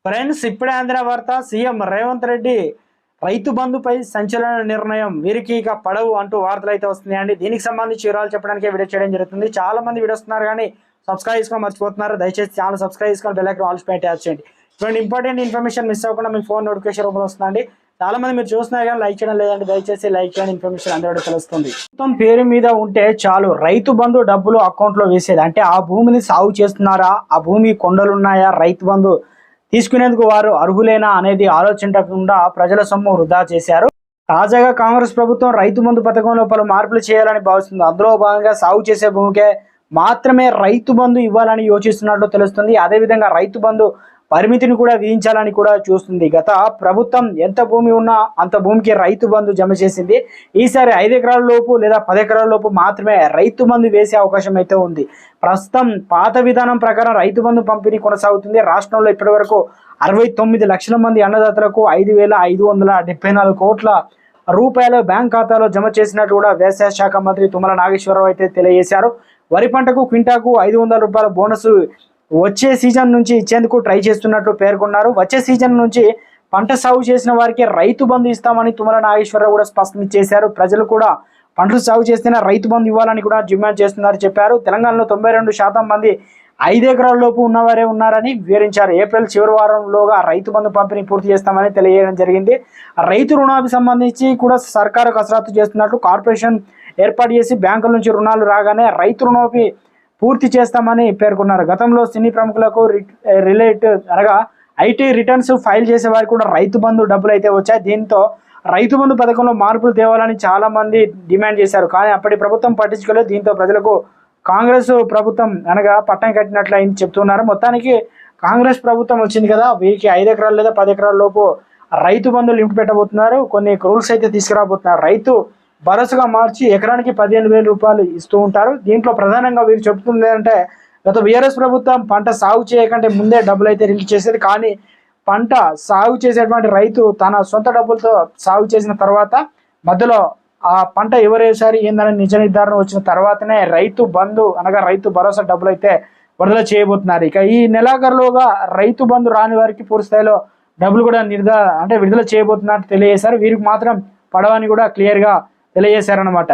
Friends, ఇప్పుడే అందిన వార్త. సీఎం రేవంత్ రెడ్డి రైతు బంధుపై సంచలన నిర్ణయం, వీరికి ఇక పడవు అంటూ వార్తలు అయితే వస్తున్నాయండి. దీనికి సంబంధించి వివరాలు చెప్పడానికి వీడియో చేయడం జరుగుతుంది. చాలా మంది వీడియో వస్తున్నారు కానీ సబ్స్క్రైబ్ చేసుకొని మర్చిపోతున్నారు. దయచేసి ఛానల్ సబ్స్క్రైబ్ చేసుకొని బెల్ ఐకాన్ ఆల్ పై ట్యాప్ చేయండి. ఇటువంటి ఇంపార్టెంట్ ఇన్ఫర్మేషన్ మిస్ అవ్వకుండా మీ ఫోన్ నోటిఫికేషన్ రూపంలో వస్తుందండి. చాలా మంది మీరు చూస్తున్నారు కానీ లైక్ చేయడం లేదండి. దయచేసి లైక్ చేయండి, ఇన్ఫర్మేషన్ అందరూ తెలుస్తుంది. మొత్తం పేరు మీద ఉంటే చాలు రైతు బంధు డబ్బులు అకౌంట్ లో వేసేది. అంటే ఆ భూమిని సాగు చేస్తున్నారా, ఆ భూమి కొండలున్నాయా, రైతు బంధు తీసుకునేందుకు వారు అర్హులేనా అనేది ఆలోచించకుండా ప్రజల సొమ్ము వృధా చేశారు. తాజాగా కాంగ్రెస్ ప్రభుత్వం రైతు బంధు పథకంలో పలు మార్పులు చేయాలని భావిస్తుంది. అందులో భాగంగా సాగు చేసే భూమికే మాత్రమే రైతు బంధు ఇవ్వాలని యోచిస్తున్నట్లు తెలుస్తుంది. అదేవిధంగా రైతు బంధు పరిమితిని కూడా విధించాలని కూడా చూస్తుంది. గత ప్రభుత్వం ఎంత భూమి ఉన్నా అంత భూమికి రైతు బంధు జమ చేసింది. ఈసారి 5 ఎకరాల లోపు లేదా 10 ఎకరాల లోపు మాత్రమే రైతు బంధు వేసే అవకాశం అయితే ఉంది. ప్రస్తుతం పాత విధానం ప్రకారం రైతు బంధు పంపిణీ కొనసాగుతుంది. రాష్ట్రంలో ఇప్పటి వరకు 69 లక్షల మంది అన్నదాతలకు 5,574 కోట్ల రూపాయలు బ్యాంక్ ఖాతాలో జమ చేసినట్టు కూడా వ్యవసాయ శాఖ మంత్రి తుమ్మల నాగేశ్వరరావు అయితే తెలియజేశారు. వరి పంటకు క్వింటాకు 500 రూపాయల బోనస్ వచ్చే సీజన్ నుంచి ఇచ్చేందుకు ట్రై చేస్తున్నట్లు పేర్కొన్నారు. వచ్చే సీజన్ నుంచి పంట సాగు చేసిన వారికి రైతు బంధు ఇస్తామని తుమ్మల నాగేశ్వరరావు కూడా స్పష్టం చేశారు. ప్రజలు కూడా పంటలు సాగు చేస్తేనే రైతు బంధు ఇవ్వాలని కూడా డిమాండ్ చేస్తున్నారు చెప్పారు. తెలంగాణలో 92% మంది 5 ఎకరాల లోపు ఉన్నవారే ఉన్నారని వివరించారు. ఏప్రిల్ చివరి వారంలోగా రైతు బంధు పంపిణీ పూర్తి చేస్తామని తెలియజేయడం జరిగింది. రైతు రుణాలకు సంబంధించి కూడా సర్కారు కసరత్తు చేస్తున్నట్లు కార్పొరేషన్ ఏర్పాటు చేసి బ్యాంకుల నుంచి రుణాలు రాగానే రైతు రుణమాఫీ పూర్తి చేస్తామని పేర్కొన్నారు. గతంలో సినీ ప్రముఖులకు ఐటీ రిటర్న్స్ ఫైల్ చేసే వారికి కూడా రైతు బంధు డబ్బులు అయితే వచ్చాయి. దీంతో రైతు బంధు పథకంలో మార్పులు తేవాలని చాలా మంది డిమాండ్ చేశారు. కానీ అప్పటి ప్రభుత్వం పట్టించుకోలేదు. దీంతో ప్రజలకు కాంగ్రెస్ ప్రభుత్వం పట్టం కట్టినట్లు ఆయన చెప్తున్నారు. మొత్తానికి కాంగ్రెస్ ప్రభుత్వం వచ్చింది కదా, వీరికి 5 ఎకరాలు లేదా 10 ఎకరాల లోపు రైతు బంధు లిమిట్ పెట్టబోతున్నారు. కొన్ని రూల్స్ అయితే తీసుకురాబోతున్నారు. రైతు భరోసాగా మార్చి ఎకరానికి 15,000 రూపాయలు ఇస్తూ ఉంటారు. దీంట్లో ప్రధానంగా వీరు చెబుతుంది ఏంటంటే, గత బీఆర్ఎస్ ప్రభుత్వం పంట సాగు చేయకంటే ముందే డబ్బులు అయితే రిలీజ్ చేసేది. కానీ పంట సాగు చేసేటువంటి రైతు తన సొంత డబ్బులతో సాగు చేసిన తర్వాత మధ్యలో ఆ పంట ఎవరు వేసారు ఏందని నిజ నిర్ధారణ వచ్చిన తర్వాతనే రైతు బంధు రైతు భరోసా డబ్బులు అయితే విడుదల చేయబోతున్నారు. ఇక ఈ నెలాఖరులోగా రైతు బంధు రాని వారికి పూర్తి స్థాయిలో డబ్బులు కూడా విడుదల చేయబోతున్నట్టు తెలియజేశారు. వీరికి మాత్రం పడవని కూడా క్లియర్గా తెలియజేశారనమాట.